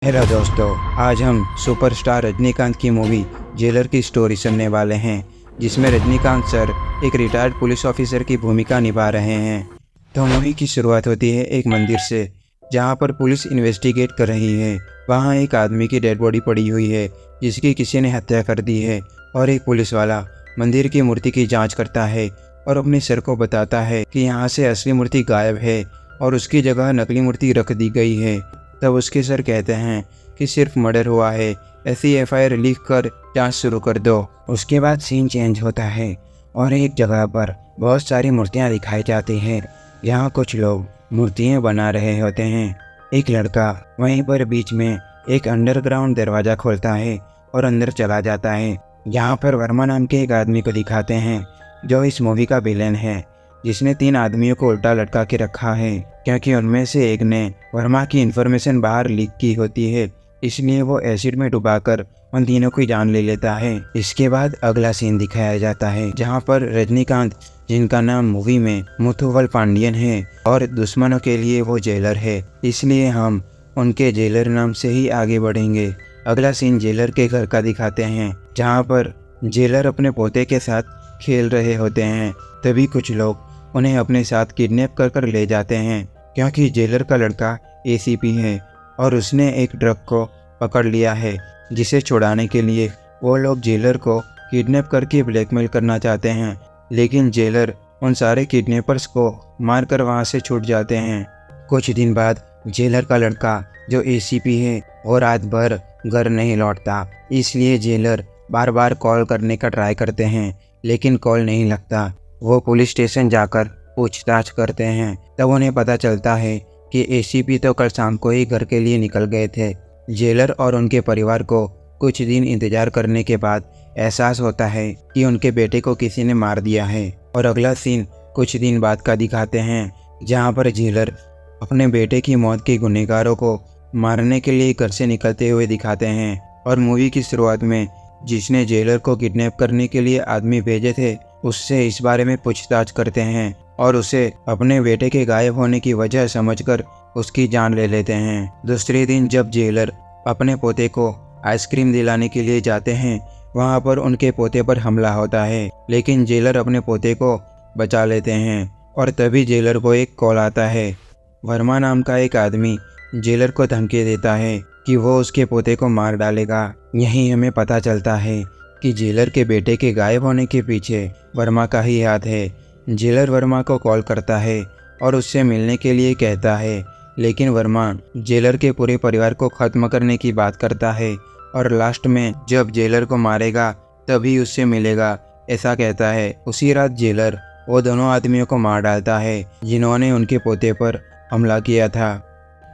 Hello दोस्तों, आज हम सुपरस्टार रजनीकांत की मूवी जेलर की स्टोरी सुनने वाले हैं, जिसमें रजनीकांत सर एक रिटायर्ड पुलिस ऑफिसर की भूमिका निभा रहे हैं। तो मूवी की शुरुआत होती है एक मंदिर से, जहां पर पुलिस इन्वेस्टिगेट कर रही है। वहां एक आदमी की डेड बॉडी पड़ी हुई है, जिसकी किसी ने हत्या कर दी है। और एक पुलिस वाला मंदिर की मूर्ति की जाँच करता है और अपने सर को बताता है कि यहाँ से असली मूर्ति गायब है और उसकी जगह नकली मूर्ति रख दी गई है। तब उसके सर कहते हैं कि सिर्फ मर्डर हुआ है, ऐसी एफआईआर लिख कर जांच शुरू कर दो। उसके बाद सीन चेंज होता है और एक जगह पर बहुत सारी मूर्तियां दिखाई जाती हैं। यहाँ कुछ लोग मूर्तियां बना रहे होते हैं। एक लड़का वहीं पर बीच में एक अंडरग्राउंड दरवाज़ा खोलता है और अंदर चला जाता है। यहाँ पर वर्मा नाम के एक आदमी को दिखाते हैं, जो इस मूवी का विलेन है, जिसने 3 आदमियों को उल्टा लटका के रखा है, क्योंकि उनमें से एक ने वर्मा की इन्फॉर्मेशन बाहर लीक की होती है। इसलिए वो एसिड में डुबाकर उन तीनों की जान ले लेता है। इसके बाद अगला सीन दिखाया जाता है, जहाँ पर रजनीकांत, जिनका नाम मूवी में मुथुवल पांडियन है, और दुश्मनों के लिए वो जेलर है, इसलिए हम उनके जेलर नाम से ही आगे बढ़ेंगे। अगला सीन जेलर के घर का दिखाते हैं, जहाँ पर जेलर अपने पोते के साथ खेल रहे होते हैं। तभी कुछ लोग उन्हें अपने साथ किडनैप कर ले जाते हैं, क्योंकि जेलर का लड़का एसीपी है और उसने एक ड्रग को पकड़ लिया है, जिसे छुड़ाने के लिए वो लोग जेलर को किडनैप करके ब्लैकमेल करना चाहते हैं। लेकिन जेलर उन सारे किडनैपर्स को मारकर वहां से छूट जाते हैं। कुछ दिन बाद जेलर का लड़का, जो एसीपी है, वो रात भर घर नहीं लौटता, इसलिए जेलर बार बार कॉल करने का ट्राई करते हैं, लेकिन कॉल नहीं लगता। वो पुलिस स्टेशन जाकर पूछताछ करते हैं। तब उन्हें पता चलता है कि एसीपी तो कल शाम को ही घर के लिए निकल गए थे। जेलर और उनके परिवार को कुछ दिन इंतजार करने के बाद एहसास होता है कि उनके बेटे को किसी ने मार दिया है। और अगला सीन कुछ दिन बाद का दिखाते हैं, जहाँ पर जेलर अपने बेटे की मौत के गुनहगारों को मारने के लिए घर से निकलते हुए दिखाते हैं। और मूवी की शुरुआत में जिसने जेलर को किडनैप करने के लिए आदमी भेजे थे, उससे इस बारे में पूछताछ करते हैं और उसे अपने बेटे के गायब होने की वजह समझकर उसकी जान ले लेते हैं। दूसरे दिन जब जेलर अपने पोते को आइसक्रीम दिलाने के लिए जाते हैं, वहां पर उनके पोते पर हमला होता है, लेकिन जेलर अपने पोते को बचा लेते हैं। और तभी जेलर को एक कॉल आता है। वर्मा नाम का एक आदमी जेलर को धमकी देता है कि वो उसके पोते को मार डालेगा। यहीं हमें पता चलता है कि जेलर के बेटे के गायब होने के पीछे वर्मा का ही हाथ है। जेलर वर्मा को कॉल करता है और उससे मिलने के लिए कहता है, लेकिन वर्मा जेलर के पूरे परिवार को ख़त्म करने की बात करता है और लास्ट में जब जेलर को मारेगा तभी उससे मिलेगा, ऐसा कहता है। उसी रात जेलर वो दोनों आदमियों को मार डालता है जिन्होंने उनके पोते पर हमला किया था।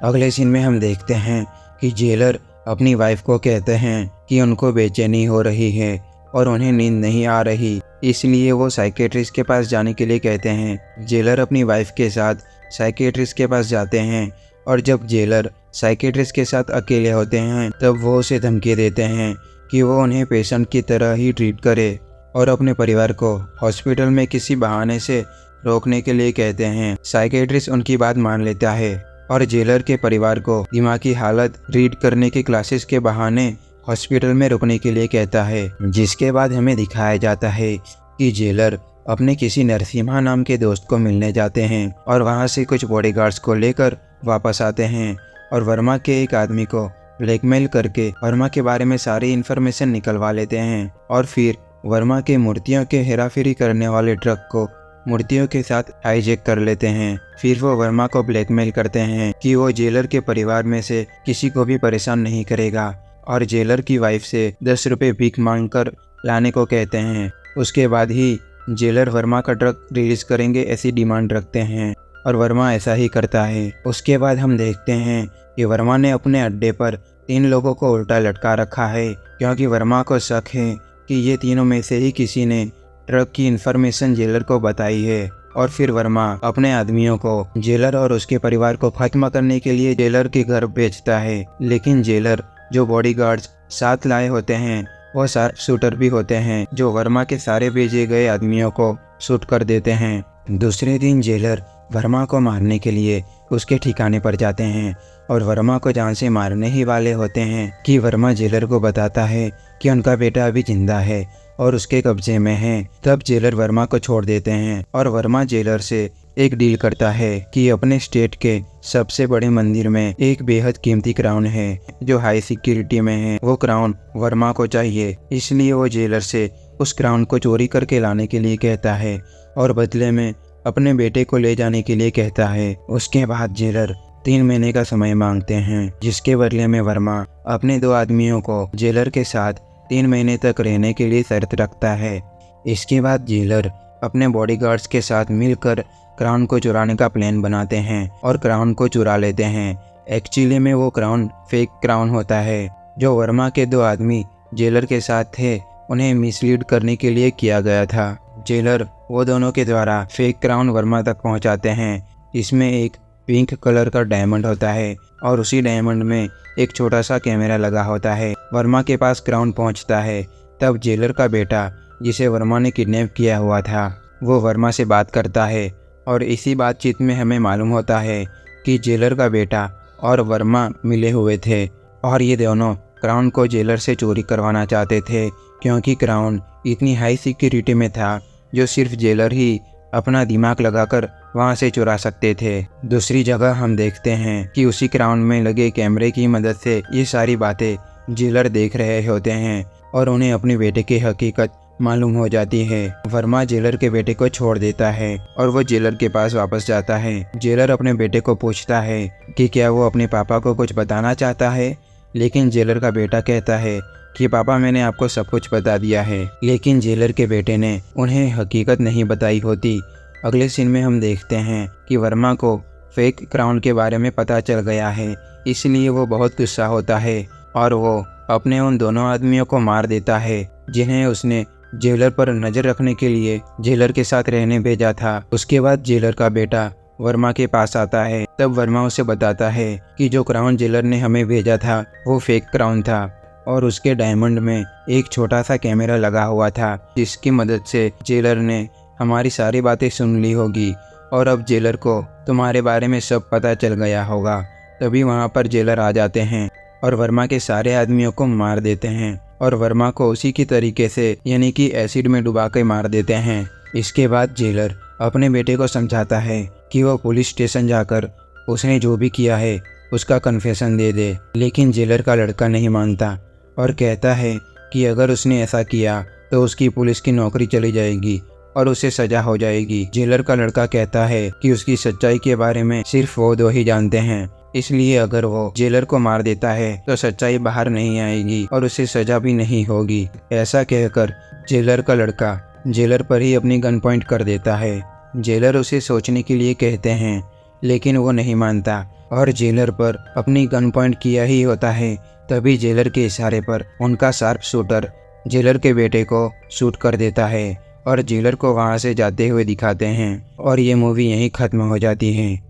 अगले सीन में हम देखते हैं कि जेलर अपनी वाइफ को कहते हैं कि उनको बेचैनी हो रही है और उन्हें नींद नहीं आ रही, इसलिए वो साइकेट्रिस्ट के पास जाने के लिए कहते हैं। जेलर अपनी वाइफ के साथ साइकेट्रिस्ट के पास जाते हैं और जब जेलर साइकेट्रिस्ट के साथ अकेले होते हैं, तब वो उसे धमकी देते हैं कि वो उन्हें पेशेंट की तरह ही ट्रीट करे और अपने परिवार को हॉस्पिटल में किसी बहाने से रोकने के लिए कहते हैं। साइकेट्रिस्ट उनकी बात मान लेता है और जेलर के परिवार को दिमागी हालत रीड करने की क्लासेस के बहाने हॉस्पिटल में रुकने के लिए कहता है। जिसके बाद हमें दिखाया जाता है कि जेलर अपने किसी नरसिम्हा नाम के दोस्त को मिलने जाते हैं और वहां से कुछ बॉडीगार्ड्स को लेकर वापस आते हैं और वर्मा के एक आदमी को ब्लैकमेल करके वर्मा के बारे में सारी इन्फॉर्मेशन निकलवा लेते हैं। और फिर वर्मा के मूर्तियों के हेराफेरी करने वाले ट्रक को मूर्तियों के साथ हाईजैक कर लेते हैं। फिर वो वर्मा को ब्लैकमेल करते हैं कि वो जेलर के परिवार में से किसी को भी परेशान नहीं करेगा और जेलर की वाइफ से 10 रुपये भीख मांग कर लाने को कहते हैं। उसके बाद ही जेलर वर्मा का ट्रक रिलीज करेंगे ऐसी डिमांड रखते हैं और वर्मा ऐसा ही करता है। उसके बाद हम देखते हैं कि वर्मा ने अपने अड्डे पर 3 लोगों को उल्टा लटका रखा है, क्योंकि वर्मा को शक है कि ये तीनों में से ही किसी ने ट्रक की इन्फॉर्मेशन जेलर को बताई है। और फिर वर्मा अपने आदमियों को जेलर और उसके परिवार को खत्म करने के लिए जेलर के घर भेजता है, लेकिन जेलर जो बॉडीगार्ड्स साथ लाए होते हैं वो शूटर भी होते हैं, जो वर्मा के सारे भेजे गए आदमियों को शूट कर देते हैं। दूसरे दिन जेलर वर्मा को मारने के लिए उसके ठिकाने पर जाते हैं और वर्मा को जान से मारने ही वाले होते हैं कि वर्मा जेलर को बताता है कि उनका बेटा अभी जिंदा है और उसके कब्जे में है। तब जेलर वर्मा को छोड़ देते हैं और वर्मा जेलर से एक डील करता है कि अपने स्टेट के सबसे बड़े मंदिर में एक बेहद कीमती क्राउन है जो हाई सिक्योरिटी में है। वो क्राउन वर्मा को चाहिए, इसलिए वो जेलर से उस क्राउन को चोरी करके लाने के लिए कहता है और बदले में अपने बेटे को ले जाने के लिए कहता है। उसके बाद जेलर 3 महीने का समय मांगते हैं, जिसके बदले में वर्मा अपने 2 आदमियों को जेलर के साथ 3 महीने तक रहने के लिए शर्त रखता है। इसके बाद जेलर अपने बॉडीगार्ड्स के साथ मिलकर क्राउन को चुराने का प्लान बनाते हैं और क्राउन को चुरा लेते हैं। एक्चुअली में वो क्राउन फेक क्राउन होता है जो वर्मा के 2 आदमी जेलर के साथ थे, उन्हें मिसलीड करने के लिए किया गया था। जेलर वो दोनों के द्वारा फेक क्राउन वर्मा तक पहुंचाते हैं। इसमें एक पिंक कलर का डायमंड होता है और उसी डायमंड में एक छोटा सा कैमरा लगा होता है। वर्मा के पास क्राउन पहुंचता है। तब जेलर का बेटा, जिसे वर्मा ने किडनैप किया हुआ था, वो वर्मा से बात करता है और इसी बातचीत में हमें मालूम होता है कि जेलर का बेटा और वर्मा मिले हुए थे और ये दोनों क्राउन को जेलर से चोरी करवाना चाहते थे, क्योंकि क्राउन इतनी हाई सिक्योरिटी में था जो सिर्फ जेलर ही अपना दिमाग लगाकर वहां से चुरा सकते थे। दूसरी जगह हम देखते हैं कि उसी क्राउन में लगे कैमरे की मदद से ये सारी बातें जेलर देख रहे होते हैं और उन्हें अपने बेटे की हकीकत मालूम हो जाती है। वर्मा जेलर के बेटे को छोड़ देता है और वो जेलर के पास वापस जाता है। जेलर अपने बेटे को पूछता है कि क्या वो अपने पापा को कुछ बताना चाहता है, लेकिन जेलर का बेटा कहता है कि पापा, मैंने आपको सब कुछ बता दिया है। लेकिन जेलर के बेटे ने उन्हें हकीकत नहीं बताई होती। अगले सीन में हम देखते हैं कि वर्मा को फेक क्राउन के बारे में पता चल गया है, इसलिए वो बहुत गुस्सा होता है और वो अपने उन दोनों आदमियों को मार देता है जिन्हें उसने जेलर पर नजर रखने के लिए जेलर के साथ रहने भेजा था। उसके बाद जेलर का बेटा वर्मा के पास आता है। तब वर्मा उसे बताता है कि जो क्राउन जेलर ने हमें भेजा था वो फेक क्राउन था और उसके डायमंड में एक छोटा सा कैमरा लगा हुआ था, जिसकी मदद से जेलर ने हमारी सारी बातें सुन ली होगी और अब जेलर को तुम्हारे बारे में सब पता चल गया होगा। तभी वहाँ पर जेलर आ जाते हैं और वर्मा के सारे आदमियों को मार देते हैं और वर्मा को उसी की तरीके से यानी कि एसिड में डुबा के मार देते हैं। इसके बाद जेलर अपने बेटे को समझाता है कि वो पुलिस स्टेशन जाकर उसने जो भी किया है उसका कन्फेशन दे दे, लेकिन जेलर का लड़का नहीं मानता और कहता है कि अगर उसने ऐसा किया तो उसकी पुलिस की नौकरी चली जाएगी और उसे सजा हो जाएगी। जेलर का लड़का कहता है कि उसकी सच्चाई के बारे में सिर्फ वो 2 ही जानते हैं, इसलिए अगर वो जेलर को मार देता है तो सच्चाई बाहर नहीं आएगी और उसे सजा भी नहीं होगी। ऐसा कहकर जेलर का लड़का जेलर पर ही अपनी गन पॉइंट कर देता है। जेलर उसे सोचने के लिए कहते हैं, लेकिन वो नहीं मानता और जेलर पर अपनी गन पॉइंट किया ही होता है। तभी जेलर के इशारे पर उनका शार्प शूटर जेलर के बेटे को शूट कर देता है और जेलर को वहां से जाते हुए दिखाते हैं और ये मूवी यहीं ख़त्म हो जाती है।